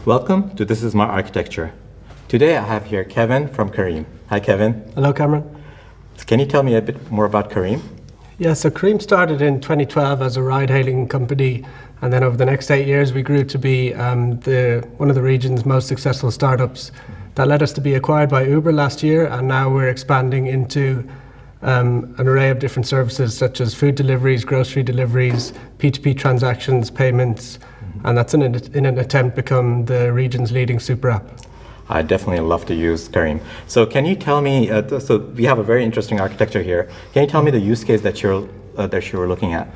Welcome to This Is My Architecture. Today I have here Kevin from Careem. Hi Kevin. Hello Cameron. Can you tell me a bit more about Careem? Yeah, so Careem started in 2012 as a ride-hailing company, and then over the next 8 years we grew to be one of the region's most successful startups. That led us to be acquired by Uber last year, and now we're expanding into an array of different services such as food deliveries, grocery deliveries, P2P transactions, payments, and that's in an attempt to become the region's leading super app. I definitely love to use Careem. So can you tell me, so we have a very interesting architecture here. Can you tell me the use case that you were looking at?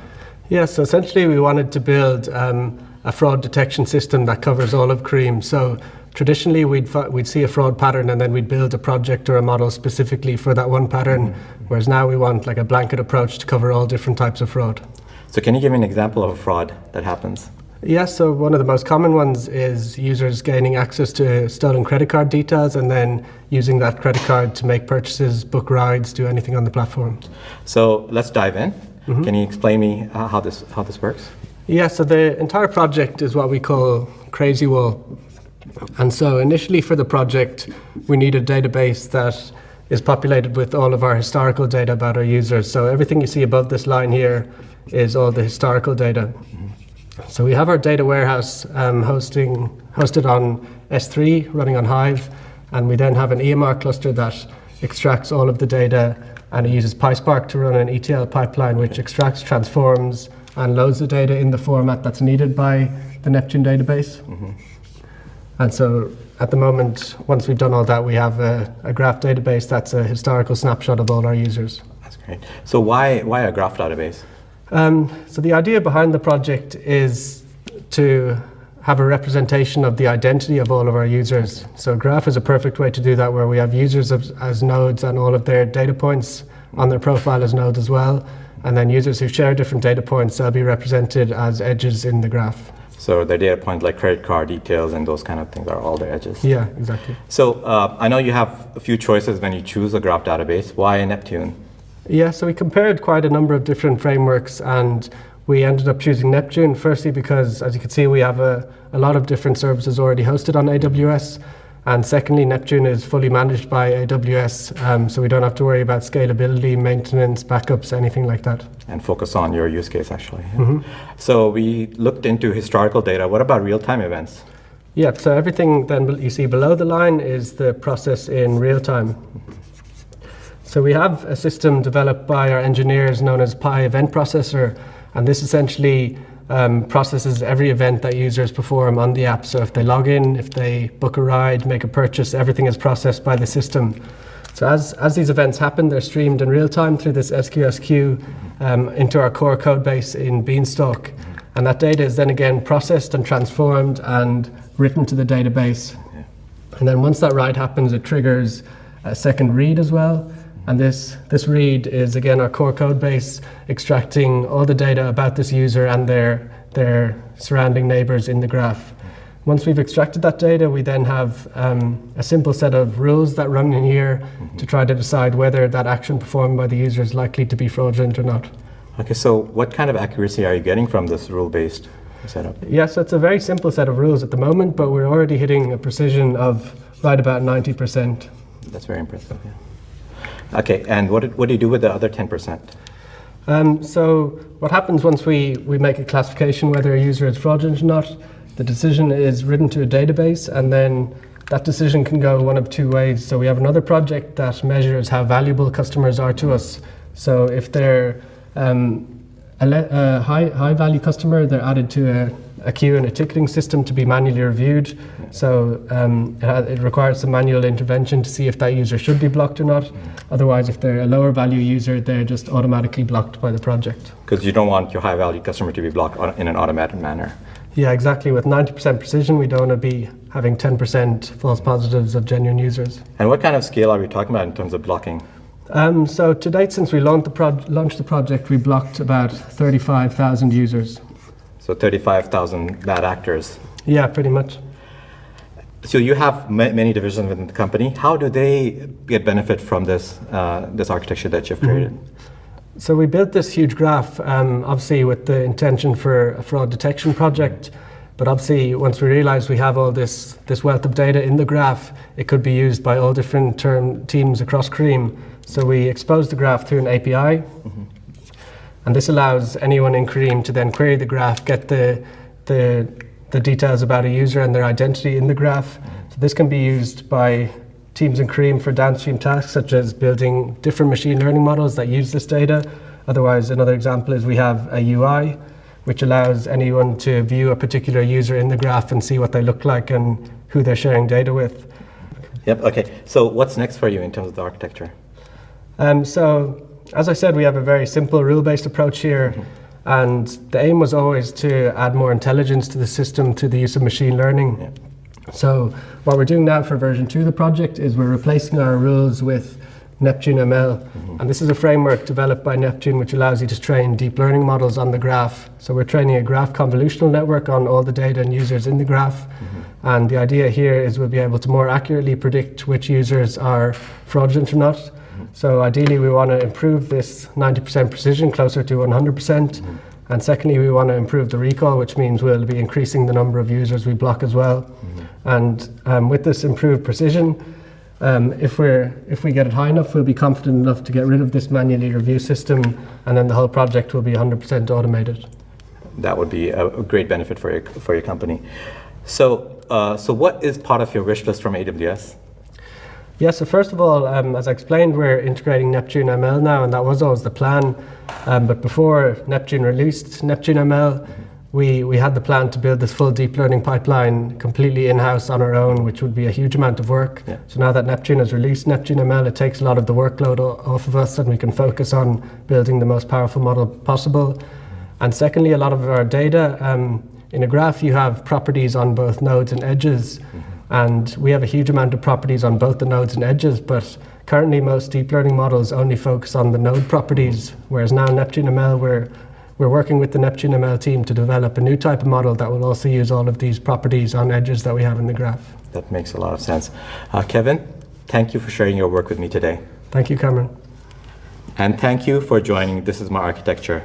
Yeah, so essentially we wanted to build a fraud detection system that covers all of Careem. So traditionally we'd see a fraud pattern and then we'd build a project or a model specifically for that one pattern, whereas now we want like a blanket approach to cover all different types of fraud. So can you give me an example of a fraud that happens? Yes, so one of the most common ones is users gaining access to stolen credit card details and then using that credit card to make purchases, book rides, do anything on the platform. So let's dive in. Can you explain me how this works? Yeah, so the entire project is what we call Crazy Wall. And so initially for the project, we need a database that is populated with all of our historical data about our users. So everything you see above this line here is all the historical data. So we have our data warehouse hosted on S3, running on Hive, and we then have an EMR cluster that extracts all of the data, and it uses PySpark to run an ETL pipeline which extracts, transforms, and loads the data in the format that's needed by the Neptune database. And so at the moment, once we've done all that, we have a graph database that's a historical snapshot of all our users. That's great. So why a graph database? So the idea behind the project is to have a representation of the identity of all of our users. So graph is a perfect way to do that, where we have users as nodes and all of their data points on their profile as nodes as well. And then users who share different data points, they'll be represented as edges in the graph. So their data points like credit card details and those kind of things are all their edges. Yeah, exactly. So I know you have a few choices when you choose a graph database. Why Neptune? Yeah, so we compared quite a number of different frameworks and we ended up choosing Neptune, firstly because, as you can see, we have a lot of different services already hosted on AWS, and secondly, Neptune is fully managed by AWS, so we don't have to worry about scalability, maintenance, backups, anything like that. And focus on your use case, actually. Yeah. So we looked into historical data. What about real-time events? Yeah, so everything then you see below the line is the process in real time. So we have a system developed by our engineers known as Pi Event Processor, and this essentially processes every event that users perform on the app. So if they log in, if they book a ride, make a purchase, everything is processed by the system. So as these events happen, they're streamed in real time through this SQS queue into our core code base in Beanstalk. And that data is then again processed and transformed and written to the database. And then once that ride happens, it triggers a second read as well. And this read is, again, our core code base extracting all the data about this user and their surrounding neighbors in the graph. Once we've extracted that data, we then have a simple set of rules that run in here to try to decide whether that action performed by the user is likely to be fraudulent or not. Okay, so what kind of accuracy are you getting from this rule-based setup? Yeah, so it's a very simple set of rules at the moment, but we're already hitting a precision of right about 90%. That's very impressive, yeah. Okay, and what do you do with the other 10%? So what happens once we make a classification whether a user is fraudulent or not, the decision is written to a database, and then that decision can go one of two ways. So we have another project that measures how valuable customers are to us. So if they're a high value customer, they're added to a queue in a ticketing system to be manually reviewed. So it requires some manual intervention to see if that user should be blocked or not. Otherwise, if they're a lower value user, they're just automatically blocked by the project. Because you don't want your high value customer to be blocked in an automated manner. Yeah, exactly. With 90% precision, we don't want to be having 10% false positives of genuine users. And what kind of scale are we talking about in terms of blocking? So to date, since we launched the project, we blocked about 35,000 users. So 35,000 bad actors. Yeah, pretty much. So you have many divisions within the company. How do they get benefit from this architecture that you've created? So we built this huge graph, obviously with the intention for a fraud detection project, But obviously, once we realize we have all this wealth of data in the graph, it could be used by all different teams across Careem. So we expose the graph through an API, and this allows anyone in Careem to then query the graph, get the details about a user and their identity in the graph. So this can be used by teams in Careem for downstream tasks, such as building different machine learning models that use this data. Otherwise, another example is we have a UI, which allows anyone to view a particular user in the graph and see what they look like and who they're sharing data with. Yep, okay. So what's next for you in terms of the architecture? So, as I said, we have a very simple rule-based approach here, and the aim was always to add more intelligence to the system through the use of machine learning. Yeah. So what we're doing now for version 2 of the project is we're replacing our rules with Neptune ML. And this is a framework developed by Neptune which allows you to train deep learning models on the graph. So we're training a graph convolutional network on all the data and users in the graph. And the idea here is we'll be able to more accurately predict which users are fraudulent or not. So ideally we want to improve this 90% precision closer to 100%. And secondly, we want to improve the recall, which means we'll be increasing the number of users we block as well. And with this improved precision, if we get it high enough, we'll be confident enough to get rid of this manually review system, and then the whole project will be 100% automated. That would be a great benefit for your company. So what is part of your wish list from AWS? Yeah, so first of all, as I explained, we're integrating Neptune ML now, and that was always the plan. But before Neptune released Neptune ML, we had the plan to build this full deep learning pipeline completely in-house on our own, which would be a huge amount of work. Yeah. So now that Neptune has released Neptune ML, it takes a lot of the workload off of us, and we can focus on building the most powerful model possible. And secondly, a lot of our data, in a graph you have properties on both nodes and edges. And we have a huge amount of properties on both the nodes and edges, but currently most deep learning models only focus on the node properties, whereas now Neptune ML, we're working with the Neptune ML team to develop a new type of model that will also use all of these properties on edges that we have in the graph. That makes a lot of sense. Kevin, thank you for sharing your work with me today. Thank you, Cameron. And thank you for joining This Is My Architecture.